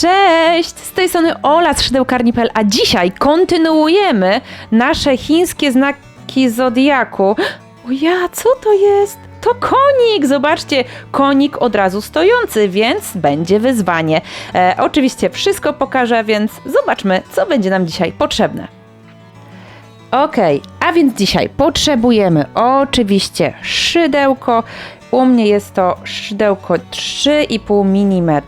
Cześć! Z tej strony Ola z szydełkarni.pl, a dzisiaj kontynuujemy nasze chińskie znaki zodiaku. O ja, co to jest? To konik! Zobaczcie, konik od razu stojący, więc będzie wyzwanie. Oczywiście wszystko pokażę, więc zobaczmy, co będzie nam dzisiaj potrzebne. A więc dzisiaj potrzebujemy oczywiście szydełko. U mnie jest to szydełko 3,5 mm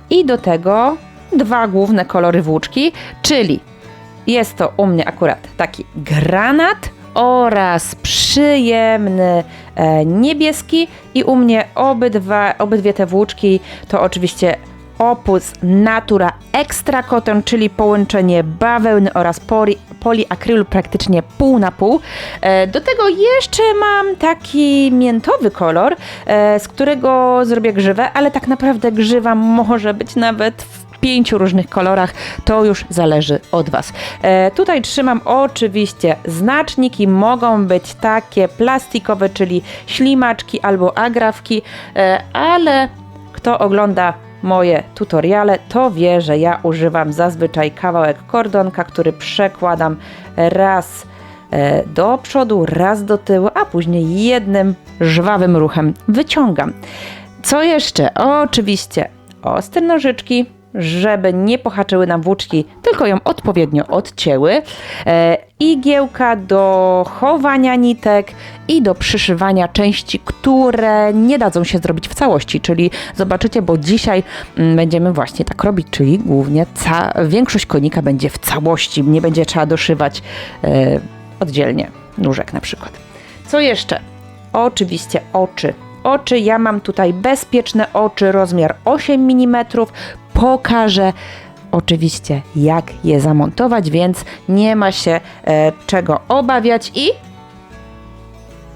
i do tego dwa główne kolory włóczki, czyli jest to u mnie akurat taki granat oraz przyjemny niebieski i u mnie obydwie te włóczki to oczywiście Opus Natura Extra Cotton, czyli połączenie bawełny oraz poliakrylu praktycznie pół na pół. Do tego jeszcze mam taki miętowy kolor, z którego zrobię grzywę, ale tak naprawdę grzywa może być nawet w 5 różnych kolorach, to już zależy od Was. Tutaj trzymam oczywiście znaczniki, mogą być takie plastikowe, czyli ślimaczki albo agrafki, ale kto ogląda moje tutoriale, to wie, że ja używam zazwyczaj kawałek kordonka, który przekładam raz do przodu, raz do tyłu, a później jednym żwawym ruchem wyciągam. Co jeszcze? Oczywiście ostre nożyczki, żeby nie pohaczyły nam włóczki, tylko ją odpowiednio odcięły. Igiełka do chowania nitek i do przyszywania części, które nie dadzą się zrobić w całości, czyli zobaczycie, bo dzisiaj będziemy właśnie tak robić, czyli głównie większość konika będzie w całości, nie będzie trzeba doszywać oddzielnie nóżek na przykład. Co jeszcze? Oczywiście oczy. Oczy, ja mam tutaj bezpieczne oczy, rozmiar 8 mm. Pokażę oczywiście, jak je zamontować, więc nie ma się czego obawiać i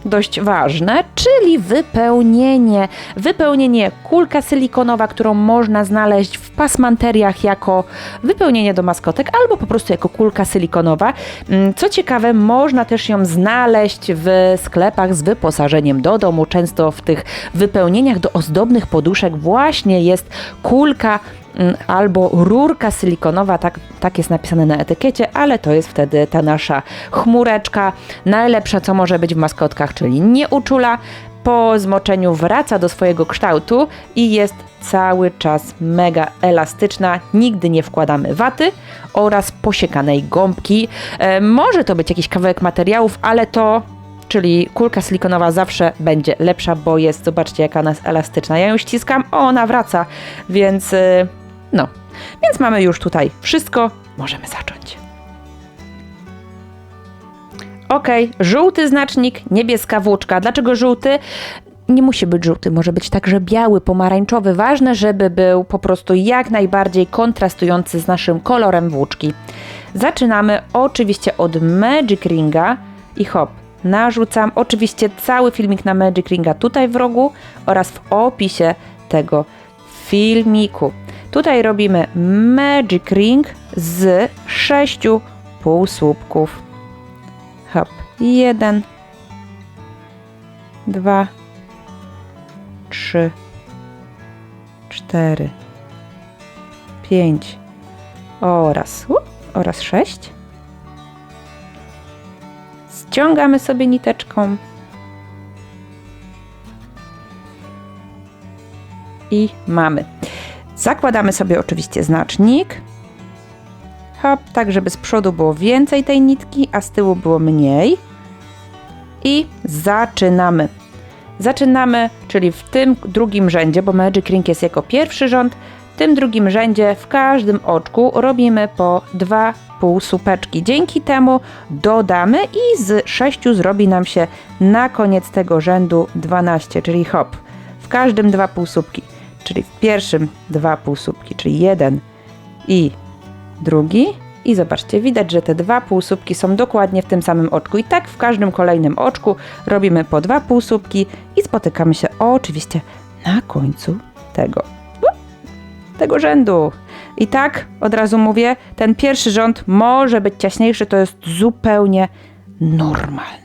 dość ważne, czyli wypełnienie. Wypełnienie kulka silikonowa, którą można znaleźć w pasmanteriach jako wypełnienie do maskotek albo po prostu jako kulka silikonowa. Co ciekawe, można też ją znaleźć w sklepach z wyposażeniem do domu. Często w tych wypełnieniach do ozdobnych poduszek właśnie jest kulka albo rurka silikonowa, tak jest napisane na etykiecie, ale to jest wtedy ta nasza chmureczka, najlepsza co może być w maskotkach, czyli nie uczula, po zmoczeniu wraca do swojego kształtu i jest cały czas mega elastyczna, nigdy nie wkładamy waty oraz posiekanej gąbki. Może to być jakiś kawałek materiałów, ale to, czyli kulka silikonowa zawsze będzie lepsza, bo jest, zobaczcie jaka ona jest elastyczna. Ja ją ściskam, ona wraca, więc więc mamy już tutaj wszystko, możemy zacząć. Żółty znacznik, niebieska włóczka. Dlaczego żółty? Nie musi być żółty, może być także biały, pomarańczowy. Ważne, żeby był po prostu jak najbardziej kontrastujący z naszym kolorem włóczki. Zaczynamy oczywiście od Magic Ringa i hop, narzucam. Oczywiście cały filmik na Magic Ringa tutaj w rogu oraz w opisie tego filmiku. Tutaj robimy Magic Ring z 6 półsłupków. Hop, 1, 2, 3, 4, 5 oraz 6. Ściągamy sobie niteczką i mamy. Zakładamy sobie oczywiście znacznik. Hop, tak żeby z przodu było więcej tej nitki, a z tyłu było mniej. I zaczynamy. Zaczynamy, czyli w tym drugim rzędzie, bo Magic Ring jest jako pierwszy rząd, w tym drugim rzędzie w każdym oczku robimy po 2 półsłupeczki. Dzięki temu dodamy i z 6 zrobi nam się na koniec tego rzędu 12, czyli hop, w każdym 2 półsłupki. Czyli w pierwszym 2 półsłupki, czyli jeden i drugi. I zobaczcie, widać, że te 2 półsłupki są dokładnie w tym samym oczku. I tak w każdym kolejnym oczku robimy po 2 półsłupki i spotykamy się oczywiście na końcu tego rzędu. I tak, od razu mówię, ten pierwszy rząd może być ciaśniejszy, to jest zupełnie normalne.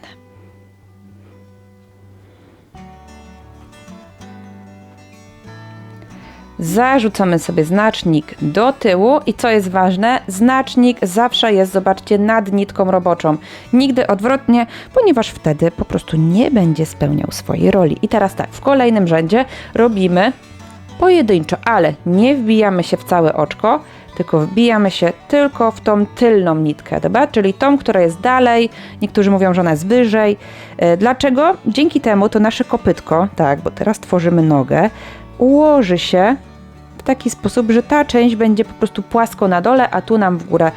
Zarzucamy sobie znacznik do tyłu i co jest ważne, znacznik zawsze jest, zobaczcie, nad nitką roboczą. Nigdy odwrotnie, ponieważ wtedy po prostu nie będzie spełniał swojej roli. I teraz tak, w kolejnym rzędzie robimy pojedynczo, ale nie wbijamy się w całe oczko, tylko wbijamy się tylko w tą tylną nitkę, dobra? Czyli tą, która jest dalej, niektórzy mówią, że ona jest wyżej. Dlaczego? Dzięki temu to nasze kopytko, tak, bo teraz tworzymy nogę, ułoży się w taki sposób, że ta część będzie po prostu płasko na dole, a tu nam w górę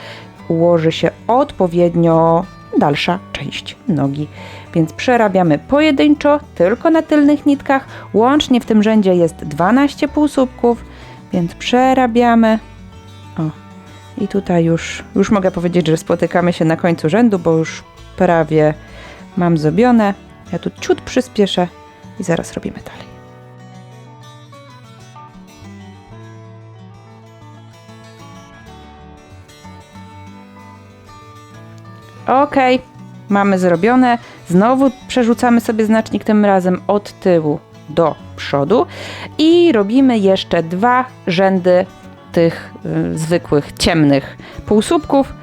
ułoży się odpowiednio dalsza część nogi. Więc przerabiamy pojedynczo, tylko na tylnych nitkach. Łącznie w tym rzędzie jest 12 półsłupków, więc przerabiamy. O, i tutaj już mogę powiedzieć, że spotykamy się na końcu rzędu, bo już prawie mam zrobione. Ja tu ciut przyspieszę i zaraz robimy dalej. Ok, mamy zrobione. Znowu przerzucamy sobie znacznik tym razem od tyłu do przodu i robimy jeszcze 2 rzędy tych zwykłych, ciemnych półsłupków.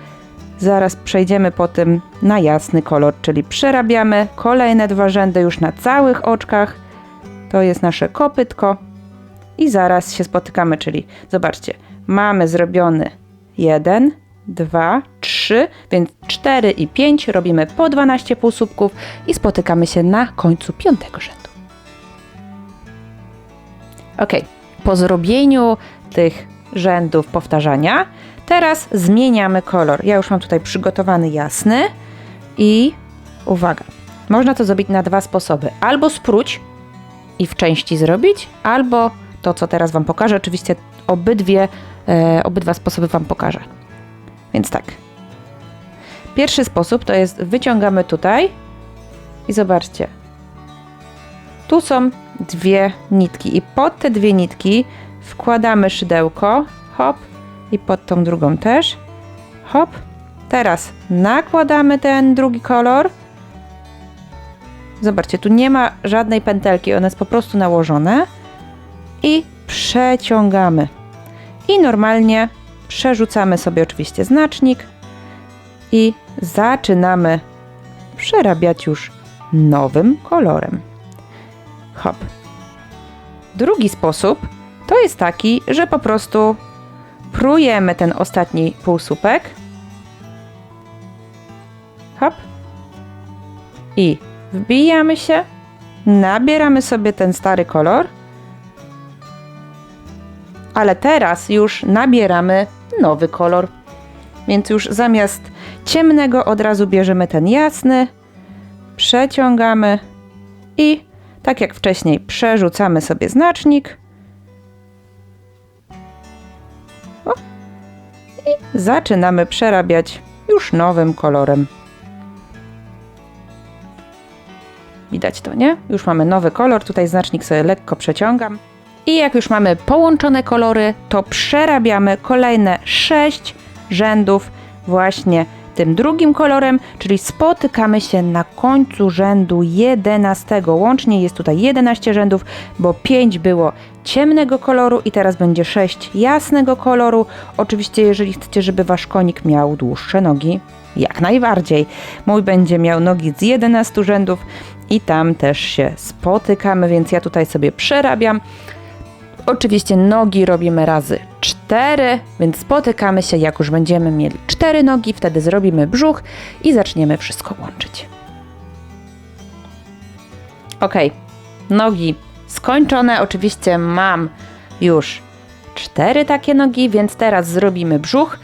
Zaraz przejdziemy potem na jasny kolor, czyli przerabiamy kolejne 2 rzędy już na całych oczkach. To jest nasze kopytko i zaraz się spotykamy, czyli zobaczcie, mamy zrobiony 1, 2, 3, więc 4 i 5 robimy po 12 półsłupków i spotykamy się na końcu 5. rzędu. Ok, po zrobieniu tych rzędów powtarzania teraz zmieniamy kolor. Ja już mam tutaj przygotowany jasny i uwaga, można to zrobić na 2 sposoby. Albo spróć i w części zrobić, albo to, co teraz Wam pokażę. Oczywiście obydwa sposoby Wam pokażę. Więc tak. Pierwszy sposób to jest wyciągamy tutaj i zobaczcie. Tu są 2 nitki i pod te 2 nitki wkładamy szydełko, hop, i pod tą drugą też, hop. Teraz nakładamy ten drugi kolor. Zobaczcie, tu nie ma żadnej pętelki, one jest po prostu nałożone i przeciągamy. I normalnie przerzucamy sobie oczywiście znacznik i zaczynamy przerabiać już nowym kolorem. Hop. Drugi sposób to jest taki, że po prostu prujemy ten ostatni półsłupek. Hop. I wbijamy się, nabieramy sobie ten stary kolor, ale teraz już nabieramy nowy kolor. Więc już zamiast ciemnego od razu bierzemy ten jasny, przeciągamy i tak jak wcześniej przerzucamy sobie znacznik. O, i zaczynamy przerabiać już nowym kolorem. Widać to, nie? Już mamy nowy kolor, tutaj znacznik sobie lekko przeciągam. I jak już mamy połączone kolory, to przerabiamy kolejne 6 rzędów właśnie tym drugim kolorem, czyli spotykamy się na końcu rzędu 11. Łącznie jest tutaj 11 rzędów, bo 5 było ciemnego koloru i teraz będzie 6 jasnego koloru. Oczywiście, jeżeli chcecie, żeby wasz konik miał dłuższe nogi, jak najbardziej. Mój będzie miał nogi z 11 rzędów i tam też się spotykamy, więc ja tutaj sobie przerabiam. Oczywiście nogi robimy razy 4, więc spotykamy się, jak już będziemy mieli 4 nogi, wtedy zrobimy brzuch i zaczniemy wszystko łączyć. Ok, nogi skończone. Oczywiście mam już 4 takie nogi, więc teraz zrobimy brzuch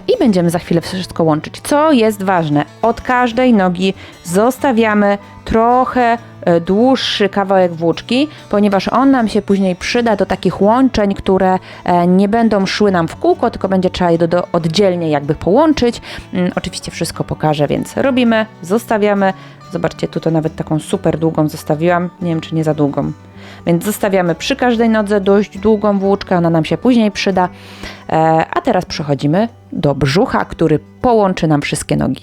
i będziemy za chwilę wszystko łączyć. Co jest ważne, od każdej nogi zostawiamy trochę dłuższy kawałek włóczki, ponieważ on nam się później przyda do takich łączeń, które nie będą szły nam w kółko, tylko będzie trzeba je oddzielnie jakby połączyć. Oczywiście wszystko pokażę, więc robimy, zostawiamy. Zobaczcie, tu to nawet taką super długą zostawiłam, nie wiem czy nie za długą. Więc zostawiamy przy każdej nodze dość długą włóczkę, ona nam się później przyda. A teraz przechodzimy do brzucha, który połączy nam wszystkie nogi.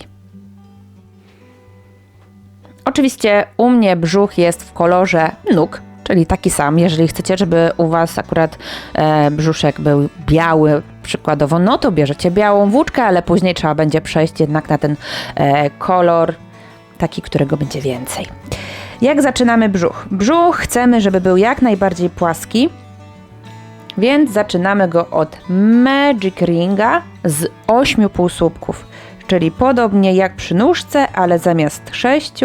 Oczywiście u mnie brzuch jest w kolorze nóg, czyli taki sam. Jeżeli chcecie, żeby u Was akurat brzuszek był biały przykładowo, no to bierzecie białą włóczkę, ale później trzeba będzie przejść jednak na ten kolor taki, którego będzie więcej. Jak zaczynamy brzuch? Brzuch chcemy, żeby był jak najbardziej płaski, więc zaczynamy go od Magic Ringa z 8 półsłupków, czyli podobnie jak przy nóżce, ale zamiast 6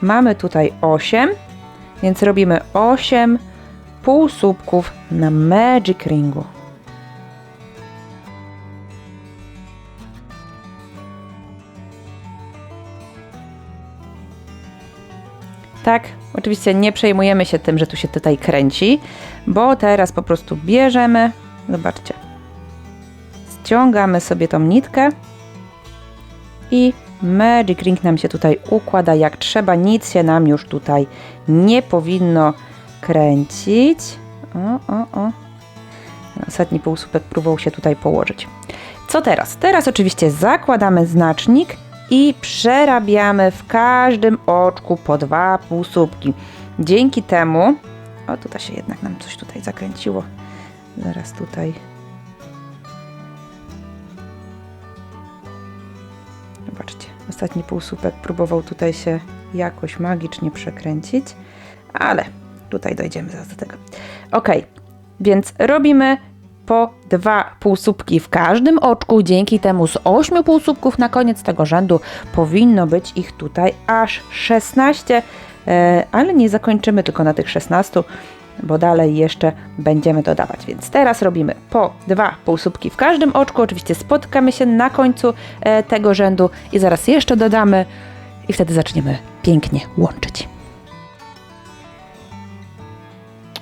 mamy tutaj 8, więc robimy 8 półsłupków na Magic Ringu. Tak, oczywiście nie przejmujemy się tym, że tu się tutaj kręci, bo teraz po prostu bierzemy, zobaczcie, ściągamy sobie tą nitkę i Magic Ring nam się tutaj układa jak trzeba, nic się nam już tutaj nie powinno kręcić. O. Ostatni półsłupek próbował się tutaj położyć. Co teraz? Teraz oczywiście zakładamy znacznik i przerabiamy w każdym oczku po 2 półsłupki. Dzięki temu, tutaj się jednak nam coś tutaj zakręciło. Zaraz tutaj. Zobaczcie, ostatni półsłupek próbował tutaj się jakoś magicznie przekręcić, ale tutaj dojdziemy zaraz do tego. Ok, więc robimy po 2 półsłupki w każdym oczku, dzięki temu z 8 półsłupków na koniec tego rzędu powinno być ich tutaj aż 16, ale nie zakończymy tylko na tych 16, bo dalej jeszcze będziemy dodawać. Więc teraz robimy po 2 półsłupki w każdym oczku, oczywiście spotkamy się na końcu tego rzędu i zaraz jeszcze dodamy i wtedy zaczniemy pięknie łączyć.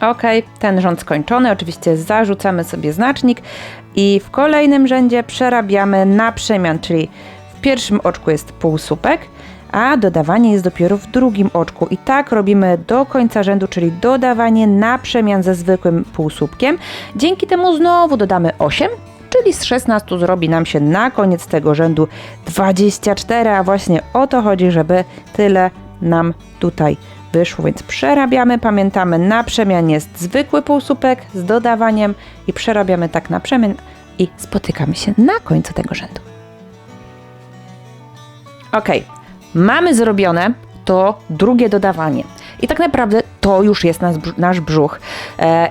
Ok, ten rząd skończony, oczywiście zarzucamy sobie znacznik i w kolejnym rzędzie przerabiamy na przemian, czyli w pierwszym oczku jest półsłupek, a dodawanie jest dopiero w drugim oczku i tak robimy do końca rzędu, czyli dodawanie na przemian ze zwykłym półsłupkiem. Dzięki temu znowu dodamy 8, czyli z 16 zrobi nam się na koniec tego rzędu 24, a właśnie o to chodzi, żeby tyle nam tutaj wyszło, więc przerabiamy, pamiętamy, na przemian jest zwykły półsłupek z dodawaniem i przerabiamy tak na przemian i spotykamy się na końcu tego rzędu. Ok, mamy zrobione to drugie dodawanie i tak naprawdę to już jest nasz brzuch.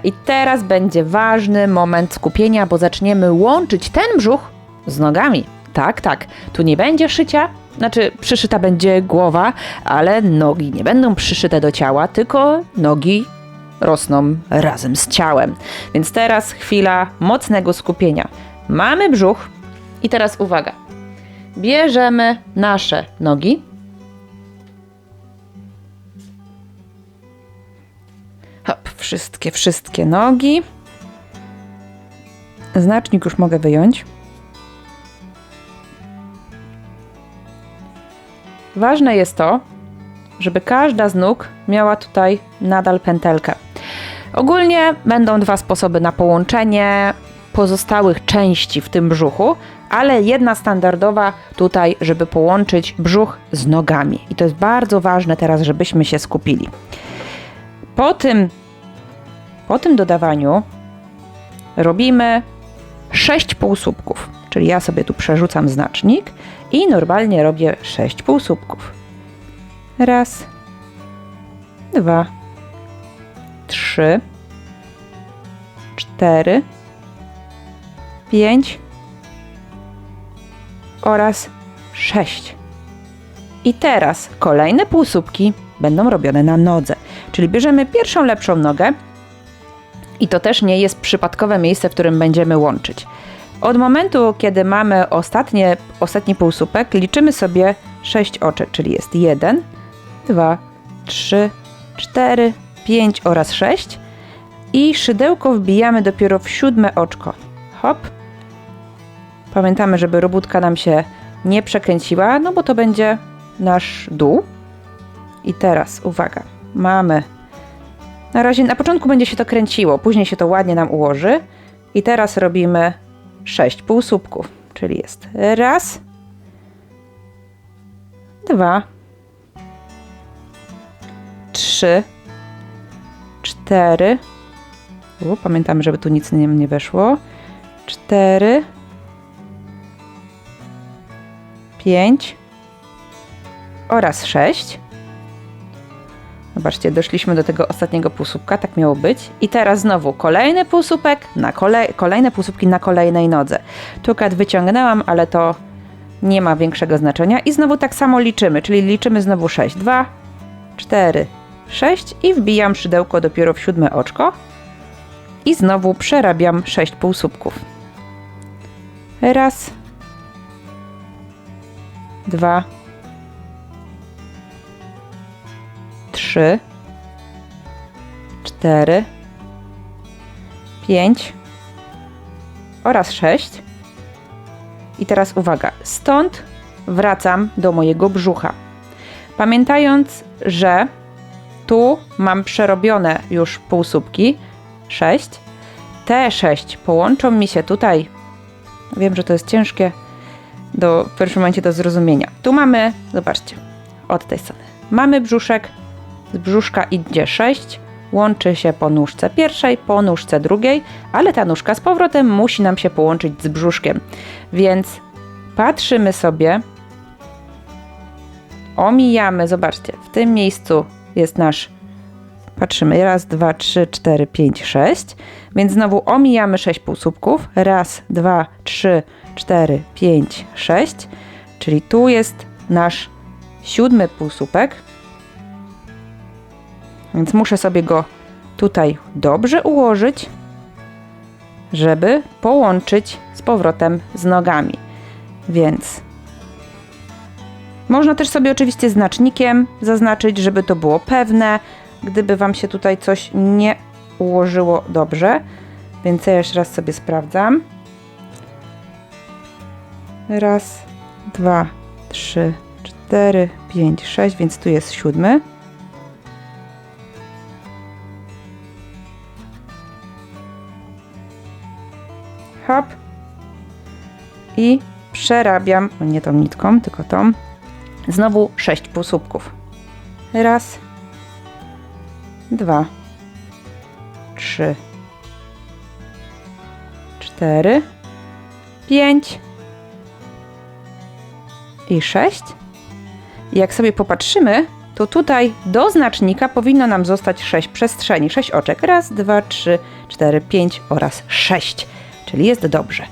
I teraz będzie ważny moment skupienia, bo zaczniemy łączyć ten brzuch z nogami. Tak, tu nie będzie szycia, znaczy przyszyta będzie głowa, ale nogi nie będą przyszyte do ciała, tylko nogi rosną razem z ciałem. Więc teraz chwila mocnego skupienia. Mamy brzuch i teraz uwaga. Bierzemy nasze nogi. Hop, wszystkie nogi. Znacznik już mogę wyjąć. Ważne jest to, żeby każda z nóg miała tutaj nadal pętelkę. Ogólnie będą 2 sposoby na połączenie pozostałych części w tym brzuchu, ale jedna standardowa tutaj, żeby połączyć brzuch z nogami. I to jest bardzo ważne teraz, żebyśmy się skupili. Po tym dodawaniu robimy 6 półsłupków, czyli ja sobie tu przerzucam znacznik i normalnie robię 6 półsłupków. 1, 2, 3, 4, 5 oraz 6. I teraz kolejne półsłupki będą robione na nodze, czyli bierzemy pierwszą lepszą nogę i to też nie jest przypadkowe miejsce, w którym będziemy łączyć. Od momentu, kiedy mamy ostatni półsłupek, liczymy sobie 6 oczek, czyli jest 1, 2, 3, 4, 5 oraz 6 i szydełko wbijamy dopiero w 7 oczko. Hop. Pamiętamy, żeby robótka nam się nie przekręciła, no bo to będzie nasz dół. I teraz uwaga, mamy, na razie na początku będzie się to kręciło, później się to ładnie nam ułoży i teraz robimy 6 półsłupków, czyli jest 1, 2, 3, 4. Pamiętamy, żeby tu nic nie weszło. 4. 5 oraz 6. Zobaczcie, doszliśmy do tego ostatniego półsłupka, tak miało być. I teraz znowu kolejny półsłupek, kolejne półsłupki na kolejnej nodze. Tu kat wyciągnęłam, ale to nie ma większego znaczenia. I znowu tak samo liczymy, czyli liczymy znowu 6. 2, 4, 6 i wbijam szydełko dopiero w 7 oczko. I znowu przerabiam 6 półsłupków. Raz, 2, 3, 4, 5 oraz 6. I teraz uwaga, stąd wracam do mojego brzucha. Pamiętając, że tu mam przerobione już półsłupki, 6. Te 6 połączą mi się tutaj. Wiem, że to jest ciężkie w pierwszym momencie do zrozumienia. Tu mamy, zobaczcie, od tej strony. Mamy brzuszek, z brzuszka idzie 6, łączy się po nóżce pierwszej, po nóżce drugiej, ale ta nóżka z powrotem musi nam się połączyć z brzuszkiem. Więc patrzymy sobie, omijamy, zobaczcie, w tym miejscu jest nasz, patrzymy, raz, 2, 3, 4, 5, 6, więc znowu omijamy 6 półsłupków, raz, 2, 3, 4, 5, 6, czyli tu jest nasz 7 półsłupek, więc muszę sobie go tutaj dobrze ułożyć, żeby połączyć z powrotem z nogami. Więc można też sobie oczywiście znacznikiem zaznaczyć, żeby to było pewne, gdyby Wam się tutaj coś nie ułożyło dobrze. Więc ja jeszcze raz sobie sprawdzam. Raz, 2, 3, 4, 5, 6, więc tu jest 7. Hop. I przerabiam, nie tą nitką, tylko tą. Znowu 6 półsłupków. Raz, 2, 3, 4, 5 i 6. I jak sobie popatrzymy, to tutaj do znacznika powinno nam zostać 6 przestrzeni, 6 oczek. Raz, 2, 3, 4, 5 oraz 6. Czyli jest dobrze.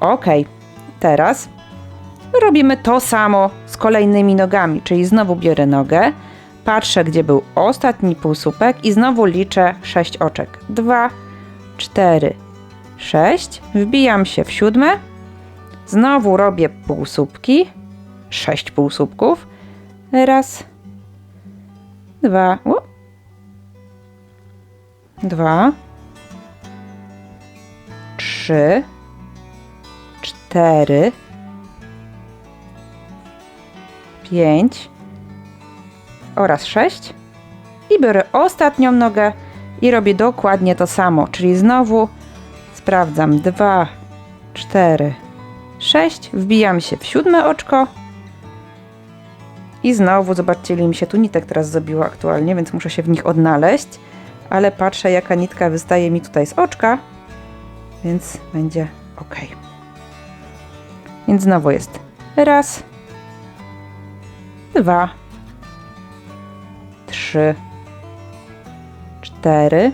Ok, teraz robimy to samo z kolejnymi nogami, czyli znowu biorę nogę, patrzę, gdzie był ostatni półsłupek i znowu liczę 6 oczek. 2, 4, 6, wbijam się w 7, znowu robię półsłupki, 6 półsłupków, raz, 2, 2, 3, 4, 5 oraz 6 i biorę ostatnią nogę i robię dokładnie to samo, czyli znowu sprawdzam 2, 4, 6, wbijam się w 7 oczko i znowu, zobaczcie, ile mi się tu nitek teraz zrobiło aktualnie, więc muszę się w nich odnaleźć, ale patrzę, jaka nitka wystaje mi tutaj z oczka, więc będzie ok. Więc znowu jest raz, 2, 3, 4,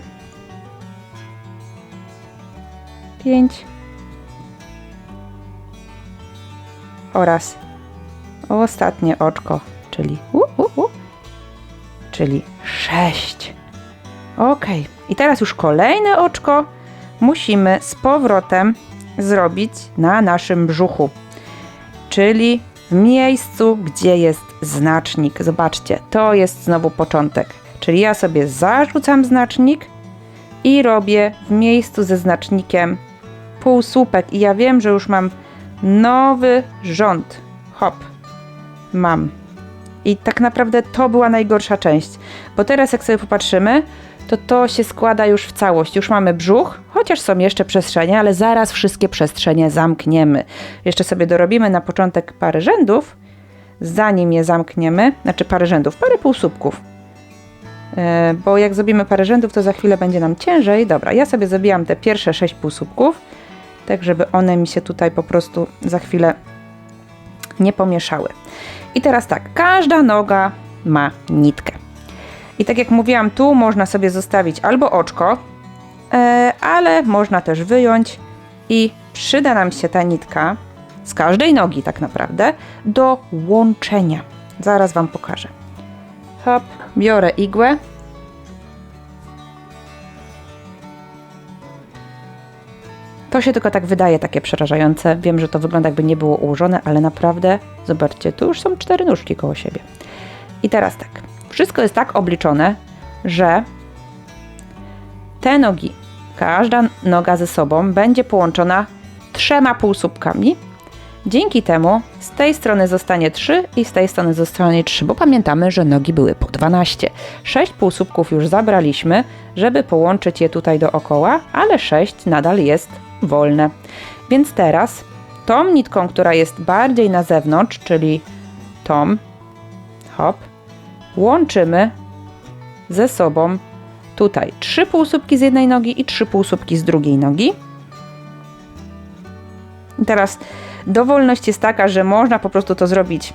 5 oraz ostatnie oczko, czyli 6. Ok. I teraz już kolejne oczko musimy z powrotem zrobić na naszym brzuchu, czyli w miejscu, gdzie jest znacznik. Zobaczcie, to jest znowu początek. Czyli ja sobie zarzucam znacznik i robię w miejscu ze znacznikiem półsłupek. I ja wiem, że już mam nowy rząd. Hop, mam. I tak naprawdę to była najgorsza część. Bo teraz jak sobie popatrzymy, to się składa już w całość. Już mamy brzuch, chociaż są jeszcze przestrzenie, ale zaraz wszystkie przestrzenie zamkniemy. Jeszcze sobie dorobimy na początek parę rzędów, zanim je zamkniemy, znaczy parę rzędów, parę półsłupków. bo jak zrobimy parę rzędów, to za chwilę będzie nam ciężej. Dobra, ja sobie zrobiłam te pierwsze 6 półsłupków, tak żeby one mi się tutaj po prostu za chwilę nie pomieszały. I teraz tak, każda noga ma nitkę. I tak jak mówiłam, tu można sobie zostawić albo oczko, ale można też wyjąć i przyda nam się ta nitka z każdej nogi tak naprawdę do łączenia. Zaraz Wam pokażę. Hop, biorę igłę. To się tylko tak wydaje takie przerażające. Wiem, że to wygląda jakby nie było ułożone, ale naprawdę, zobaczcie, tu już są 4 nóżki koło siebie. I teraz tak, wszystko jest tak obliczone, że te nogi, każda noga ze sobą będzie połączona 3 półsłupkami. Dzięki temu z tej strony zostanie 3 i z tej strony zostanie 3, bo pamiętamy, że nogi były po 12. 6 półsłupków już zabraliśmy, żeby połączyć je tutaj dookoła, ale 6 nadal jest wolne. Więc teraz tą nitką, która jest bardziej na zewnątrz, czyli tą, hop, łączymy ze sobą tutaj 3 półsłupki z jednej nogi i 3 półsłupki z drugiej nogi. I teraz dowolność jest taka, że można po prostu to zrobić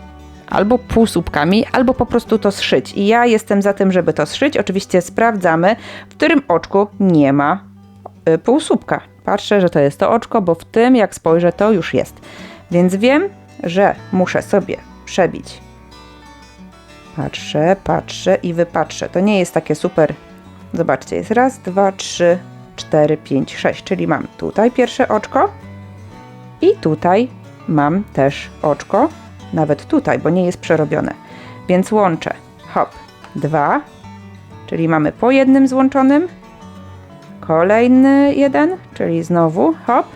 albo półsłupkami, albo po prostu to zszyć. I ja jestem za tym, żeby to zszyć. Oczywiście sprawdzamy, w którym oczku nie ma półsłupka. Patrzę, że to jest to oczko, bo w tym, jak spojrzę, to już jest. Więc wiem, że muszę sobie przebić. Patrzę i wypatrzę. To nie jest takie super. Zobaczcie, jest raz, 2, 3, 4, 5, 6. Czyli mam tutaj pierwsze oczko i tutaj mam też oczko. Nawet tutaj, bo nie jest przerobione. Więc łączę. Hop, 2. Czyli mamy po jednym złączonym. Kolejny jeden, czyli znowu hop.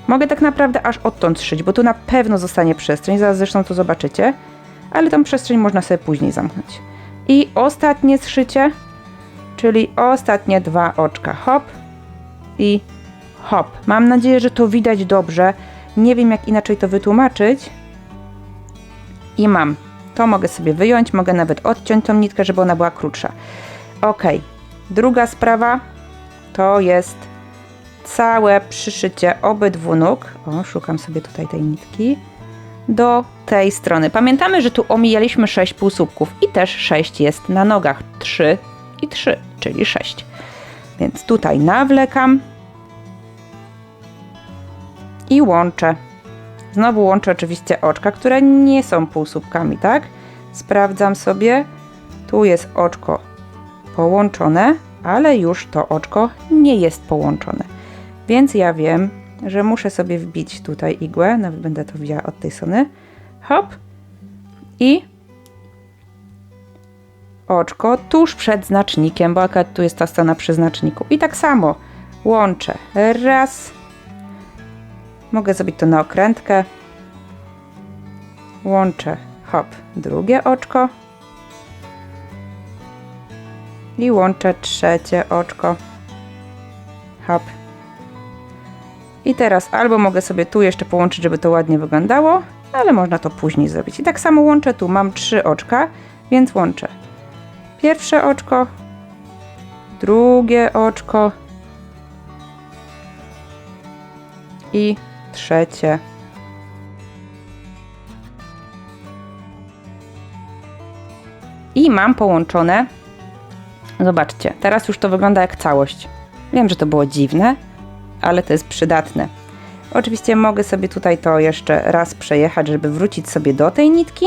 Mogę tak naprawdę aż odtąd szyć, bo tu na pewno zostanie przestrzeń, zaraz zresztą to zobaczycie, ale tą przestrzeń można sobie później zamknąć. I ostatnie zszycie, czyli ostatnie 2 oczka, hop i hop. Mam nadzieję, że to widać dobrze, nie wiem jak inaczej to wytłumaczyć. I mam, to mogę sobie wyjąć, mogę nawet odciąć tą nitkę, żeby ona była krótsza. Ok, druga sprawa to jest całe przyszycie obydwu nóg. O, szukam sobie tutaj tej nitki. Do tej strony. Pamiętamy, że tu omijaliśmy 6 półsłupków i też 6 jest na nogach. 3 i 3, czyli 6. Więc tutaj nawlekam i łączę. Znowu łączę oczywiście oczka, które nie są półsłupkami, tak? Sprawdzam sobie. Tu jest oczko połączone, ale już to oczko nie jest połączone. Więc ja wiem, że muszę sobie wbić tutaj igłę, nawet będę to wbijała od tej strony. Hop. I oczko tuż przed znacznikiem, bo akurat tu jest ta strona przy znaczniku. I tak samo łączę. Raz. Mogę zrobić to na okrętkę. Łączę. Hop. Drugie oczko. I łączę trzecie oczko. Hop. I teraz albo mogę sobie tu jeszcze połączyć, żeby to ładnie wyglądało, ale można to później zrobić. I tak samo łączę tu. Mam 3 oczka, więc łączę. Pierwsze oczko, drugie oczko i trzecie. I mam połączone. Zobaczcie, teraz już to wygląda jak całość. Wiem, że to było dziwne, ale to jest przydatne. Oczywiście mogę sobie tutaj to jeszcze raz przejechać, żeby wrócić sobie do tej nitki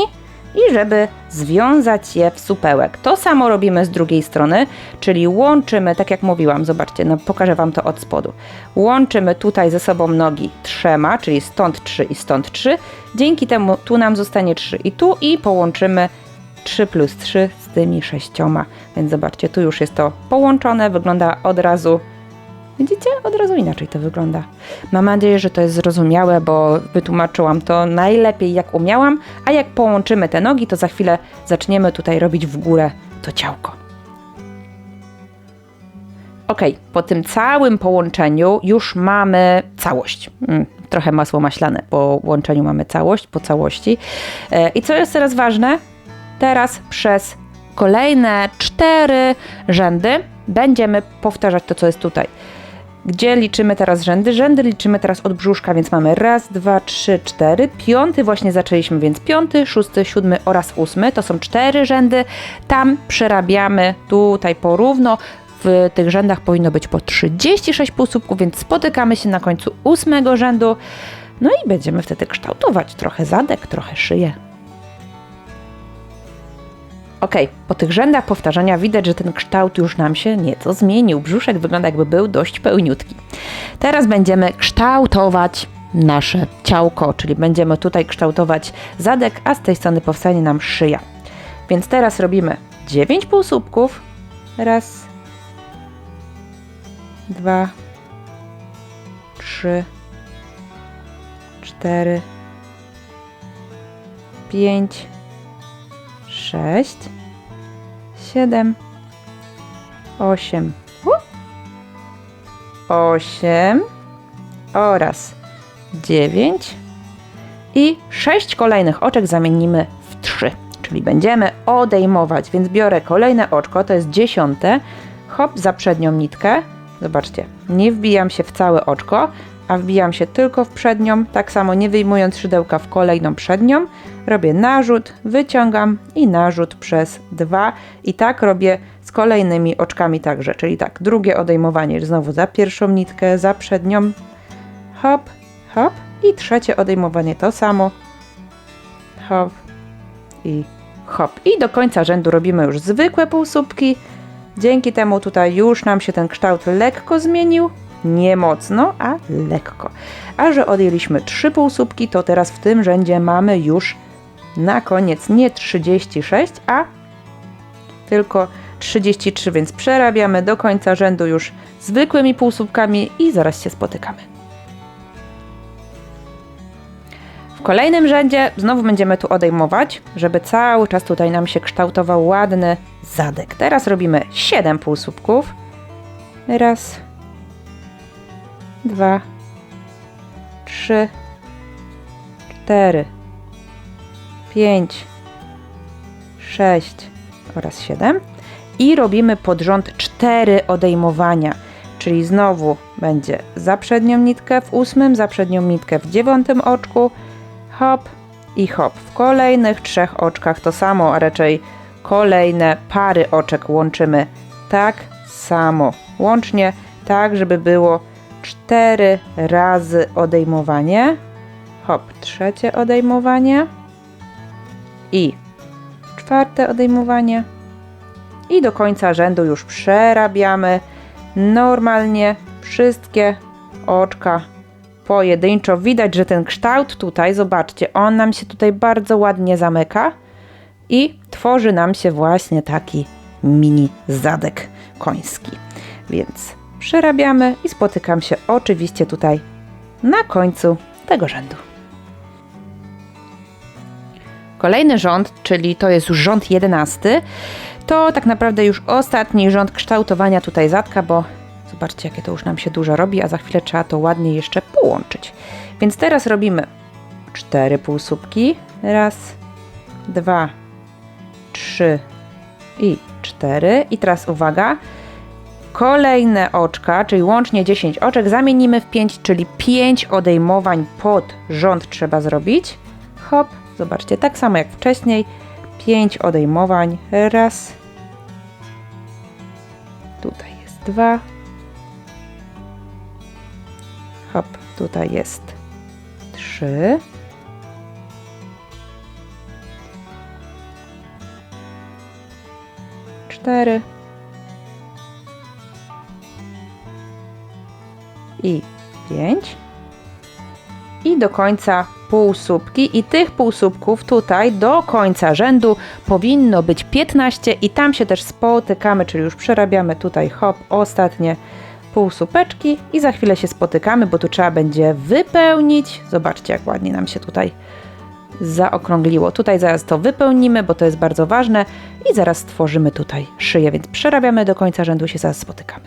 i żeby związać je w supełek. To samo robimy z drugiej strony, czyli łączymy, tak jak mówiłam, zobaczcie, no pokażę Wam to od spodu. Łączymy tutaj ze sobą nogi 3, czyli stąd 3 i stąd 3. Dzięki temu tu nam zostanie 3 i tu i połączymy 3 plus 3 z tymi 6. Więc zobaczcie, tu już jest to połączone, wygląda od razu. Widzicie? Od razu inaczej to wygląda. Mam nadzieję, że to jest zrozumiałe, bo wytłumaczyłam to najlepiej jak umiałam, a jak połączymy te nogi, to za chwilę zaczniemy tutaj robić w górę to ciałko. Ok, po tym całym połączeniu już mamy całość. Trochę masło maślane, po łączeniu mamy całość, po całości. I co jest teraz ważne? Teraz przez kolejne 4 rzędy będziemy powtarzać to, co jest tutaj. Gdzie liczymy teraz rzędy? Rzędy liczymy teraz od brzuszka, więc mamy 1, 2, 3, 4. 5 właśnie zaczęliśmy, więc 5, 6, 7 oraz 8. To są 4 rzędy. Tam przerabiamy tutaj porówno. W tych rzędach powinno być po 36 półsłupków, więc spotykamy się na końcu 8 rzędu. No i będziemy wtedy kształtować trochę zadek, trochę szyję. Ok, po tych rzędach powtarzania widać, że ten kształt już nam się nieco zmienił. Brzuszek wygląda, jakby był dość pełniutki. Teraz będziemy kształtować nasze ciałko, czyli będziemy tutaj kształtować zadek, a z tej strony powstanie nam szyja. Więc teraz robimy 9 półsłupków. 1, 2, 3, 4, 5, 6, 7, 8, 8 oraz 9 i 6 kolejnych oczek zamienimy w 3, czyli będziemy odejmować, więc biorę kolejne oczko, to jest 10, hop, za przednią nitkę, zobaczcie, nie wbijam się w całe oczko, a wbijam się tylko w przednią, tak samo nie wyjmując szydełka w kolejną przednią, robię narzut, wyciągam i narzut przez 2 i tak robię z kolejnymi oczkami także, czyli tak, drugie odejmowanie znowu za pierwszą nitkę, za przednią, hop, hop i trzecie odejmowanie to samo, hop i hop. I do końca rzędu robimy już zwykłe półsłupki, dzięki temu tutaj już nam się ten kształt lekko zmienił, nie mocno, a lekko. A że odjęliśmy 3 półsłupki, to teraz w tym rzędzie mamy już na koniec nie 36, a tylko 33, więc przerabiamy do końca rzędu już zwykłymi półsłupkami i zaraz się spotykamy. W kolejnym rzędzie znowu będziemy tu odejmować, żeby cały czas tutaj nam się kształtował ładny zadek. Teraz robimy 7 półsłupków. 1, 2, 3, 4, 5, 6 oraz 7 i robimy pod rząd 4 odejmowania, czyli znowu będzie za przednią nitkę w 8, za przednią nitkę w 9 oczku, hop i hop. W kolejnych 3 oczkach to samo, a raczej kolejne pary oczek łączymy tak samo, łącznie tak, żeby było 4 razy odejmowanie, hop, trzecie odejmowanie i 4 odejmowanie i do końca rzędu już przerabiamy normalnie wszystkie oczka pojedynczo. Widać, że ten kształt tutaj, zobaczcie, on nam się tutaj bardzo ładnie zamyka i tworzy nam się właśnie taki mini zadek koński, więc przerabiamy i spotykam się oczywiście tutaj na końcu tego rzędu. Kolejny rząd, czyli to jest już rząd 11, to tak naprawdę już ostatni rząd kształtowania tutaj zadka, bo zobaczcie, jakie to już nam się dużo robi, a za chwilę trzeba to ładnie jeszcze połączyć. Więc teraz robimy 4 półsłupki. 1, 2, 3 i 4. I teraz uwaga, kolejne oczka, czyli łącznie 10 oczek, zamienimy w 5, czyli 5 odejmowań pod rząd trzeba zrobić. Hop, zobaczcie, tak samo jak wcześniej, 5 odejmowań. 1, tutaj jest 2, hop, tutaj jest 3, 4 i 5 i do końca półsłupki i tych półsłupków tutaj do końca rzędu powinno być 15 i tam się też spotykamy, czyli już przerabiamy tutaj hop, ostatnie półsłupeczki i za chwilę się spotykamy, bo tu trzeba będzie wypełnić. Zobaczcie, jak ładnie nam się tutaj zaokrągliło. Tutaj zaraz to wypełnimy, bo to jest bardzo ważne i zaraz stworzymy tutaj szyję, więc przerabiamy do końca rzędu, się zaraz spotykamy.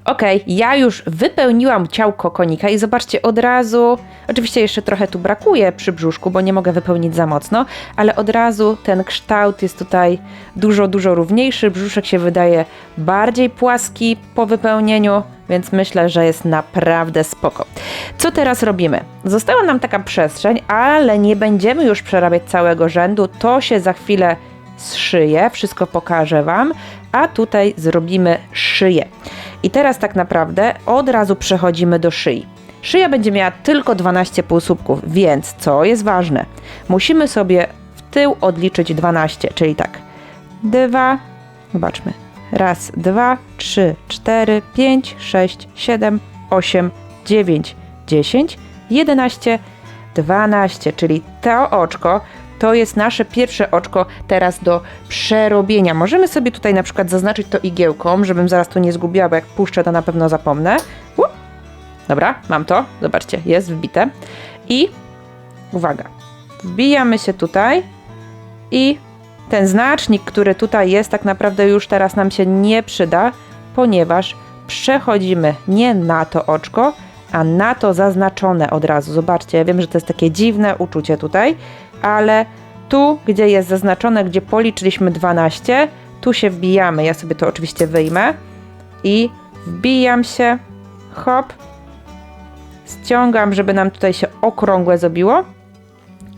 Ok, ja już wypełniłam ciałko konika i zobaczcie od razu, oczywiście jeszcze trochę tu brakuje przy brzuszku, bo nie mogę wypełnić za mocno, ale od razu ten kształt jest tutaj dużo równiejszy, brzuszek się wydaje bardziej płaski po wypełnieniu, więc myślę, że jest naprawdę spoko. Co teraz robimy? Została nam taka przestrzeń, ale nie będziemy już przerabiać całego rzędu, to się za chwilę zszyje, wszystko pokażę Wam, a tutaj zrobimy szyję. I teraz tak naprawdę od razu przechodzimy do szyi. Szyja będzie miała tylko 12 półsłupków, więc co jest ważne? Musimy sobie w tył odliczyć 12, czyli tak. 2, zobaczmy. Raz, 2, 3, 4, 5, 6, 7, 8, 9, 10, 11, 12, czyli to oczko to jest nasze pierwsze oczko teraz do przerobienia. Możemy sobie tutaj na przykład zaznaczyć to igiełką, żebym zaraz to nie zgubiła, bo jak puszczę, to na pewno zapomnę. Dobra, mam to. Zobaczcie, jest wbite. I uwaga, wbijamy się tutaj i ten znacznik, który tutaj jest, tak naprawdę już teraz nam się nie przyda, ponieważ przechodzimy nie na to oczko, a na to zaznaczone od razu. Zobaczcie, ja wiem, że to jest takie dziwne uczucie tutaj, ale tu, gdzie jest zaznaczone, gdzie policzyliśmy 12, tu się wbijamy. Ja sobie to oczywiście wyjmę i wbijam się, hop, ściągam, żeby nam tutaj się okrągłe zrobiło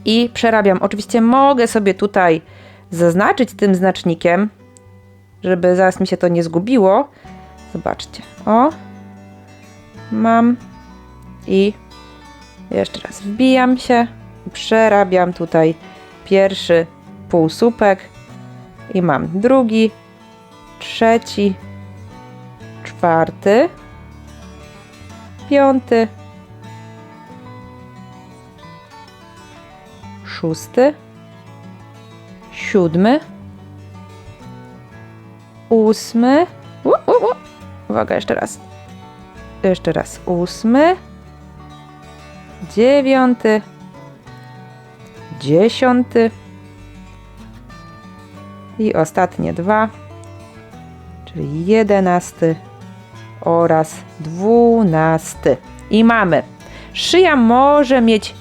i przerabiam. Oczywiście mogę sobie tutaj zaznaczyć tym znacznikiem, żeby zaraz mi się to nie zgubiło. Zobaczcie, o, mam i jeszcze raz wbijam się i przerabiam tutaj pierwszy półsłupek i mam drugi, trzeci, czwarty, piąty, szósty, siódmy, ósmy, uwaga, jeszcze raz, ósmy, dziewiąty, 10 i ostatnie 2, czyli 11 oraz 12. I mamy. Szyja może mieć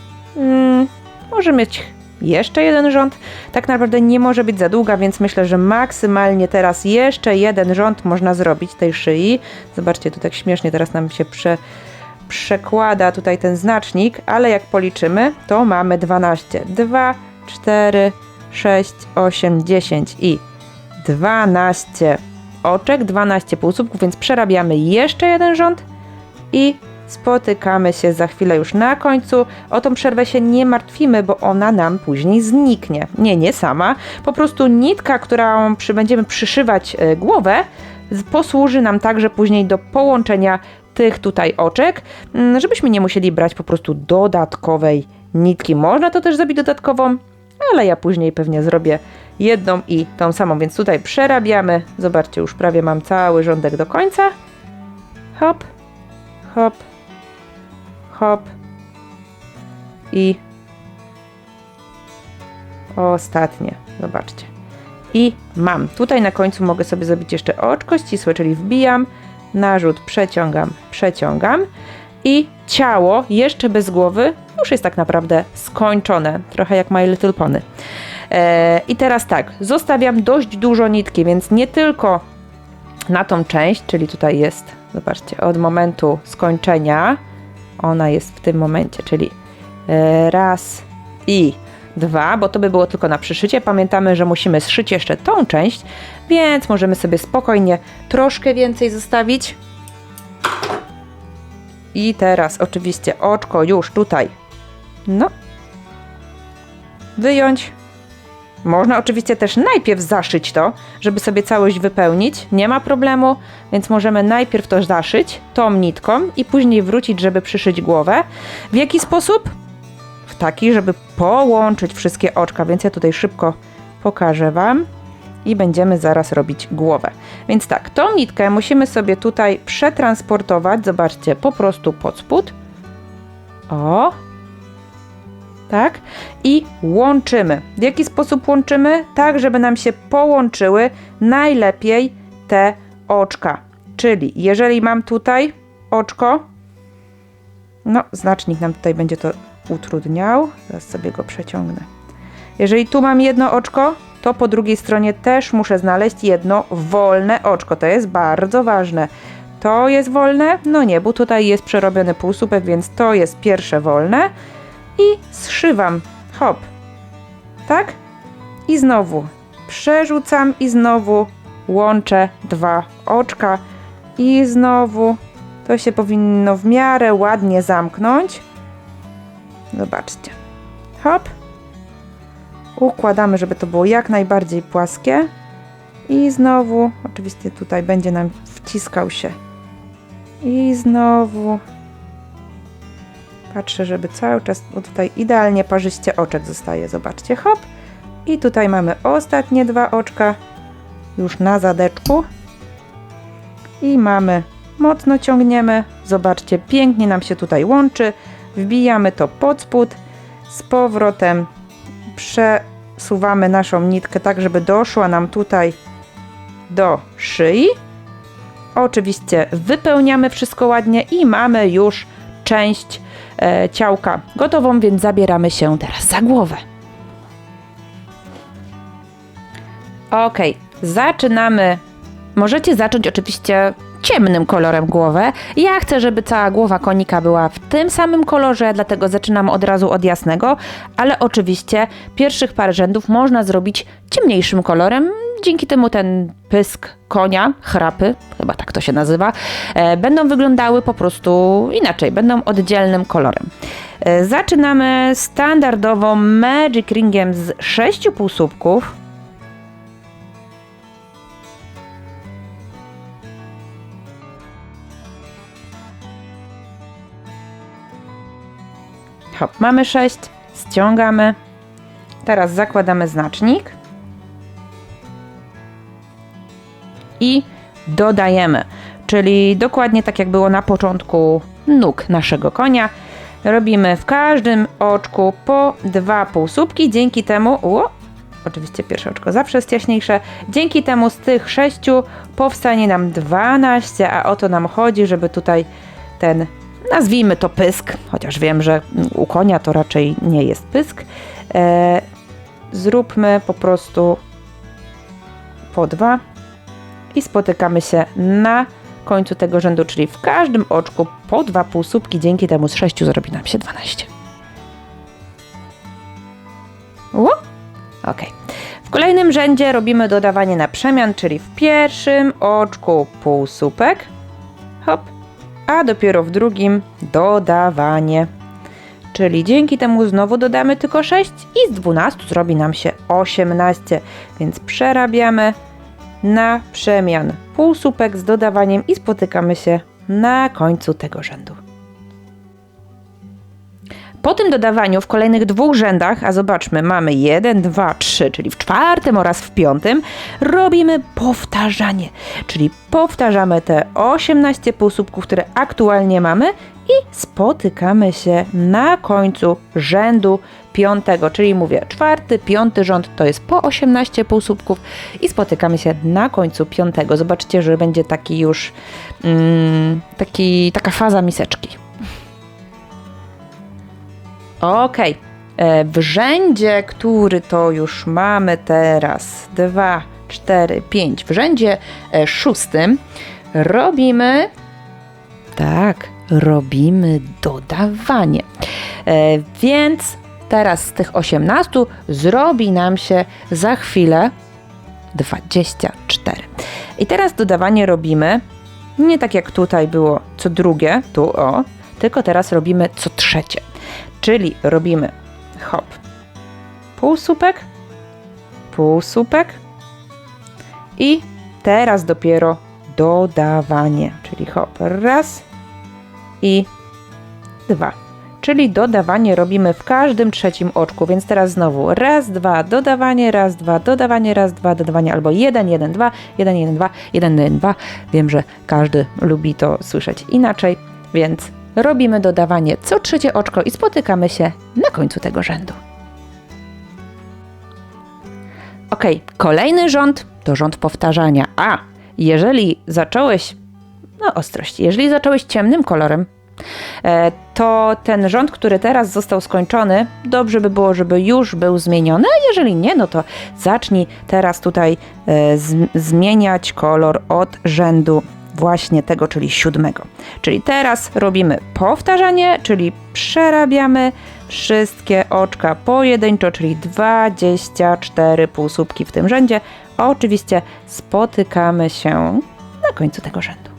jeszcze jeden rząd. Tak naprawdę nie może być za długa, więc myślę, że maksymalnie teraz jeszcze jeden rząd można zrobić tej szyi. Zobaczcie, tu tak śmiesznie teraz nam się przekłada tutaj ten znacznik, ale jak policzymy, to mamy 12. 2, 4, 6, 8, 10 i 12 oczek, 12 półsłupków, więc przerabiamy jeszcze jeden rząd i spotykamy się za chwilę już na końcu. O tą przerwę się nie martwimy, bo ona nam później zniknie. Nie sama. Po prostu nitka, którą będziemy przyszywać głowę, posłuży nam także później do połączenia tych tutaj oczek, żebyśmy nie musieli brać po prostu dodatkowej nitki. Można to też zrobić dodatkową, ale ja później pewnie zrobię jedną i tą samą, więc tutaj przerabiamy. Zobaczcie, już prawie mam cały rządek do końca. Hop, hop, hop i ostatnie. Zobaczcie. I mam. Tutaj na końcu mogę sobie zrobić jeszcze oczko ścisłe, czyli wbijam, narzut, przeciągam i ciało jeszcze bez głowy już jest tak naprawdę skończone. Trochę jak My Little Pony. I teraz tak, zostawiam dość dużo nitki, więc nie tylko na tą część, czyli tutaj jest, zobaczcie, od momentu skończenia, ona jest w tym momencie, czyli raz i 2, bo to by było tylko na przyszycie. Pamiętamy, że musimy zszyć jeszcze tą część, więc możemy sobie spokojnie troszkę więcej zostawić. I teraz oczywiście oczko już tutaj, no, wyjąć. Można oczywiście też najpierw zaszyć to, żeby sobie całość wypełnić, nie ma problemu, więc możemy najpierw to zaszyć tą nitką i później wrócić, żeby przyszyć głowę. W jaki sposób? W taki, żeby połączyć wszystkie oczka, więc ja tutaj szybko pokażę Wam i będziemy zaraz robić głowę. Więc tak, tą nitkę musimy sobie tutaj przetransportować, zobaczcie, po prostu pod spód. O! Tak? I łączymy. W jaki sposób łączymy? Tak, żeby nam się połączyły najlepiej te oczka. Czyli jeżeli mam tutaj oczko, no znacznik nam tutaj będzie to utrudniał, zaraz sobie go przeciągnę. Jeżeli tu mam jedno oczko, to po drugiej stronie też muszę znaleźć jedno wolne oczko. To jest bardzo ważne. To jest wolne? No nie, bo tutaj jest przerobiony półsłupek, więc to jest pierwsze wolne. I zszywam. Hop. Tak? I znowu przerzucam i znowu łączę dwa oczka. I znowu to się powinno w miarę ładnie zamknąć. Zobaczcie. Hop. Układamy, żeby to było jak najbardziej płaskie. I znowu, oczywiście tutaj będzie nam wciskał się. I znowu patrzę, żeby cały czas, bo tutaj idealnie parzyście oczek zostaje. Zobaczcie, hop. I tutaj mamy ostatnie dwa oczka już na zadeczku. I mamy, mocno ciągniemy. Zobaczcie, pięknie nam się tutaj łączy. Wbijamy to pod spód. Z powrotem przesuwamy naszą nitkę tak, żeby doszła nam tutaj do szyi. Oczywiście wypełniamy wszystko ładnie i mamy już część ciałka gotową, więc zabieramy się teraz za głowę. Ok, zaczynamy. Możecie zacząć oczywiście ciemnym kolorem głowę. Ja chcę, żeby cała głowa konika była w tym samym kolorze, dlatego zaczynam od razu od jasnego, ale oczywiście pierwszych parę rzędów można zrobić ciemniejszym kolorem. Dzięki temu ten pysk konia, chrapy, chyba tak to się nazywa, będą wyglądały po prostu inaczej, będą oddzielnym kolorem. Zaczynamy standardową Magic Ringiem z 6 półsłupków. Hop, mamy 6, ściągamy. Teraz zakładamy znacznik. I dodajemy, czyli dokładnie tak jak było na początku nóg naszego konia. Robimy w każdym oczku po 2 półsłupki, dzięki temu, oczywiście pierwsze oczko zawsze jest jaśniejsze, dzięki temu z tych 6 powstanie nam 12, a o to nam chodzi, żeby tutaj ten, nazwijmy to pysk, chociaż wiem, że u konia to raczej nie jest pysk, zróbmy po prostu po 2 i spotykamy się na końcu tego rzędu, czyli w każdym oczku po 2 półsłupki, dzięki temu z 6 zrobi nam się 12. Ok. W kolejnym rzędzie robimy dodawanie na przemian, czyli w pierwszym oczku półsłupek, hop, a dopiero w drugim dodawanie. Czyli dzięki temu znowu dodamy tylko 6 i z 12 zrobi nam się 18, więc przerabiamy na przemian półsłupek z dodawaniem i spotykamy się na końcu tego rzędu. Po tym dodawaniu w kolejnych 2 rzędach, a zobaczmy, mamy 1, 2, 3, czyli w 4 oraz w 5, robimy powtarzanie, czyli powtarzamy te 18 półsłupków, które aktualnie mamy i spotykamy się na końcu rzędu 5, czyli mówię 4., 5 rząd to jest po 18 półsłupków i spotykamy się na końcu 5. Zobaczcie, że będzie taki już taka faza miseczki. Ok, w rzędzie, który to już mamy teraz 2, 4, 5, w rzędzie 6 robimy, robimy dodawanie, więc teraz z tych 18 zrobi nam się za chwilę 24. I teraz dodawanie robimy nie tak jak tutaj było co drugie, tylko teraz robimy co trzecie. Czyli robimy hop, półsłupek, półsłupek i teraz dopiero dodawanie, czyli hop, raz i 2. Czyli dodawanie robimy w każdym trzecim oczku, więc teraz znowu raz, 2, dodawanie, raz, 2, dodawanie, raz, 2, dodawanie, albo 1, 1, 2, 1, 1, 2, 1, 1, 2. Wiem, że każdy lubi to słyszeć inaczej, więc robimy dodawanie co trzecie oczko i spotykamy się na końcu tego rzędu. Ok, kolejny rząd to rząd powtarzania. A jeżeli zacząłeś no ostrości. Jeżeli zacząłeś ciemnym kolorem, to ten rząd, który teraz został skończony, dobrze by było, żeby już był zmieniony, a jeżeli nie, no to zacznij teraz tutaj zmieniać kolor od rzędu właśnie tego, czyli 7. Czyli teraz robimy powtarzanie, czyli przerabiamy wszystkie oczka pojedynczo, czyli 24 półsłupki w tym rzędzie. Oczywiście spotykamy się na końcu tego rzędu.